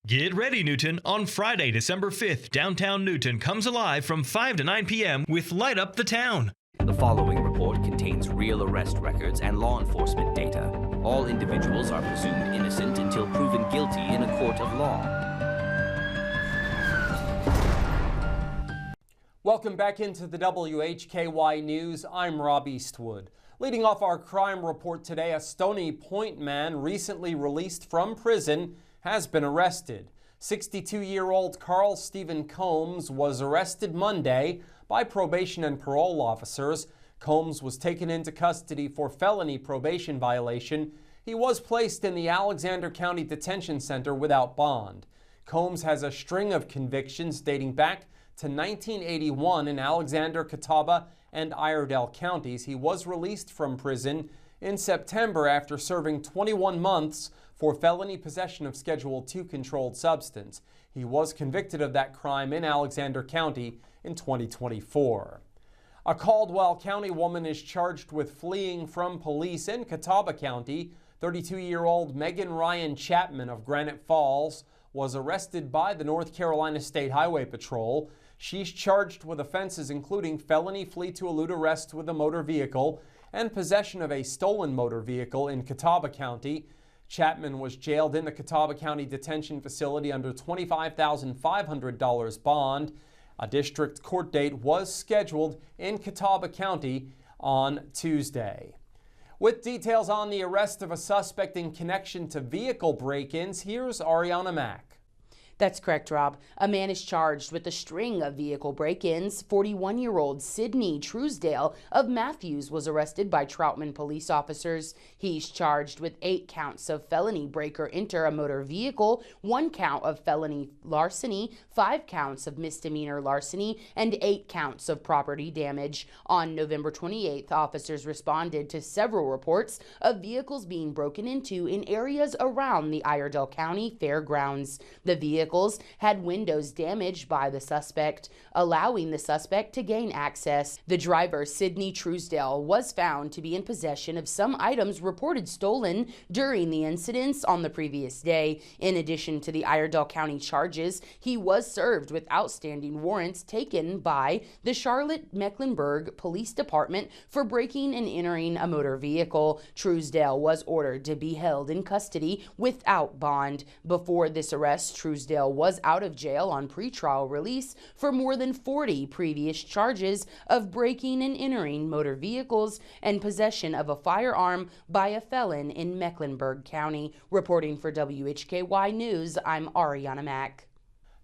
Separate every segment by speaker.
Speaker 1: Get ready, Newton. On Friday, December 5th, downtown Newton comes alive from 5 to 9 p.m. with Light Up the Town.
Speaker 2: The following report contains real arrest records and law enforcement data. All individuals are presumed innocent until proven guilty in a court of law.
Speaker 3: Welcome back into the WHKY News. I'm Rob Eastwood. Leading off our crime report today, a Stony Point man recently released from prison has been arrested. 62-year-old Carl Stephen Combs was arrested Monday by probation and parole officers. Combs was taken into custody for felony probation violation. He was placed in the Alexander County Detention Center without bond. Combs has a string of convictions dating back to 1981 in Alexander, Catawba, and Iredell counties. He was released from prison in September after serving 21 months for felony possession of Schedule II controlled substance. He was convicted of that crime in Alexander County in 2024. A Caldwell County woman is charged with fleeing from police in Catawba County. 32-year-old Megan Ryan Chapman of Granite Falls was arrested by the North Carolina State Highway Patrol. She's charged with offenses including felony flee to elude arrest with a motor vehicle and possession of a stolen motor vehicle in Catawba County. Chapman was jailed in the Catawba County Detention Facility under $25,500 bond. A district court date was scheduled in Catawba County on Tuesday. With details on the arrest of a suspect in connection to vehicle break-ins, here's Arianna Mack.
Speaker 4: That's correct, Rob. A man is charged with a string of vehicle break-ins. 41-year-old Sidney Truesdale of Matthews was arrested by Troutman police officers. He's charged with 8 counts of felony break or enter a motor vehicle, 1 count of felony larceny, 5 counts of misdemeanor larceny, and 8 counts of property damage. On November 28th, officers responded to several reports of vehicles being broken into in areas around the Iredell County Fairgrounds. The vehicles had windows damaged by the suspect, allowing the suspect to gain access. The driver, Sidney Truesdale, was found to be in possession of some items reported stolen during the incidents on the previous day. In addition to the Iredell County charges, he was served with outstanding warrants taken by the Charlotte-Mecklenburg Police Department for breaking and entering a motor vehicle. Truesdale was ordered to be held in custody without bond. Before this arrest, Truesdale was out of jail on pretrial release for more than 40 previous charges of breaking and entering motor vehicles and possession of a firearm by a felon in Mecklenburg County. Reporting for WHKY News, I'm Arianna Mack.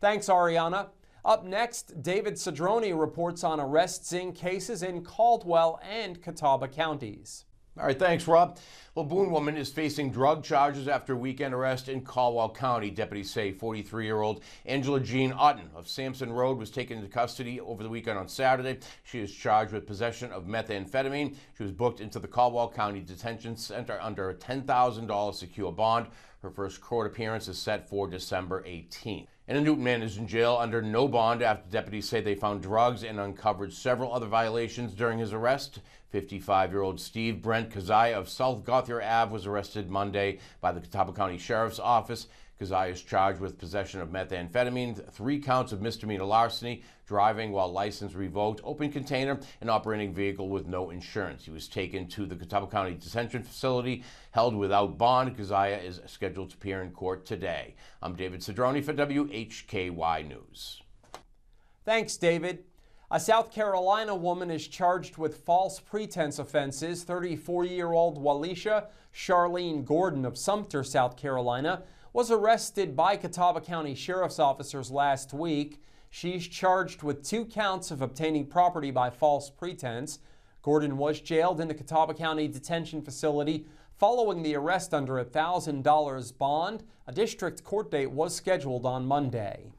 Speaker 3: Thanks, Arianna. Up next, David Cedrone reports on arrests in cases in Caldwell and Catawba counties.
Speaker 5: All right, thanks, Rob. Well, Boone woman is facing drug charges after a weekend arrest in Caldwell County. Deputies say 43-year-old Angela Jean Otten of Sampson Road was taken into custody over the weekend on Saturday. She is charged with possession of methamphetamine. She was booked into the Caldwell County Detention Center under a $10,000 secure bond. Her first court appearance is set for December 18th. And a Newton man is in jail under no bond after deputies say they found drugs and uncovered several other violations during his arrest. 55-year-old Steve Brent Kazai of South Gauthier Ave was arrested Monday by the Catawba County Sheriff's Office. Kazai is charged with possession of methamphetamine, 3 counts of misdemeanor larceny, driving while license revoked, open container, and operating vehicle with no insurance. He was taken to the Catawba County Detention Facility, held without bond. Kazai is scheduled to appear in court today. I'm David Cedrone for WHKY News.
Speaker 3: Thanks, David. A South Carolina woman is charged with false pretense offenses. 34-year-old Walisha Charlene Gordon of Sumter, South Carolina, was arrested by Catawba County Sheriff's officers last week. She's charged with 2 counts of obtaining property by false pretense. Gordon was jailed in the Catawba County Detention Facility following the arrest under a $1,000 bond. A district court date was scheduled on Monday.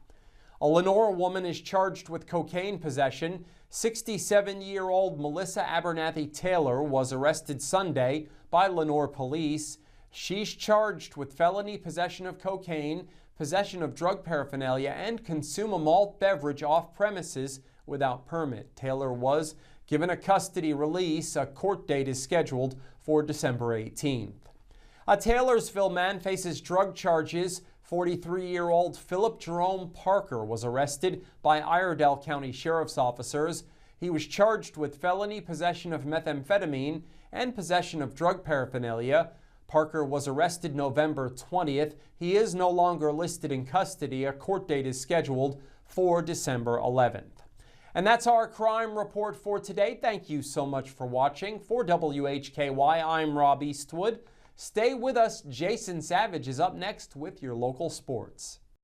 Speaker 3: A Lenore woman is charged with cocaine possession. 67-year-old Melissa Abernathy Taylor was arrested Sunday by Lenore police. She's charged with felony possession of cocaine, possession of drug paraphernalia, and consume a malt beverage off premises without permit. Taylor was given a custody release. A court date is scheduled for December 18th. A Taylorsville man faces drug charges 43-year-old Philip Jerome Parker was arrested by Iredell County Sheriff's officers. He was charged with felony possession of methamphetamine and possession of drug paraphernalia. Parker was arrested November 20th. He is no longer listed in custody. A court date is scheduled for December 11th. And that's our crime report for today. Thank you so much for watching. For WHKY, I'm Rob Eastwood. Stay with us. Jason Savage is up next with your local sports.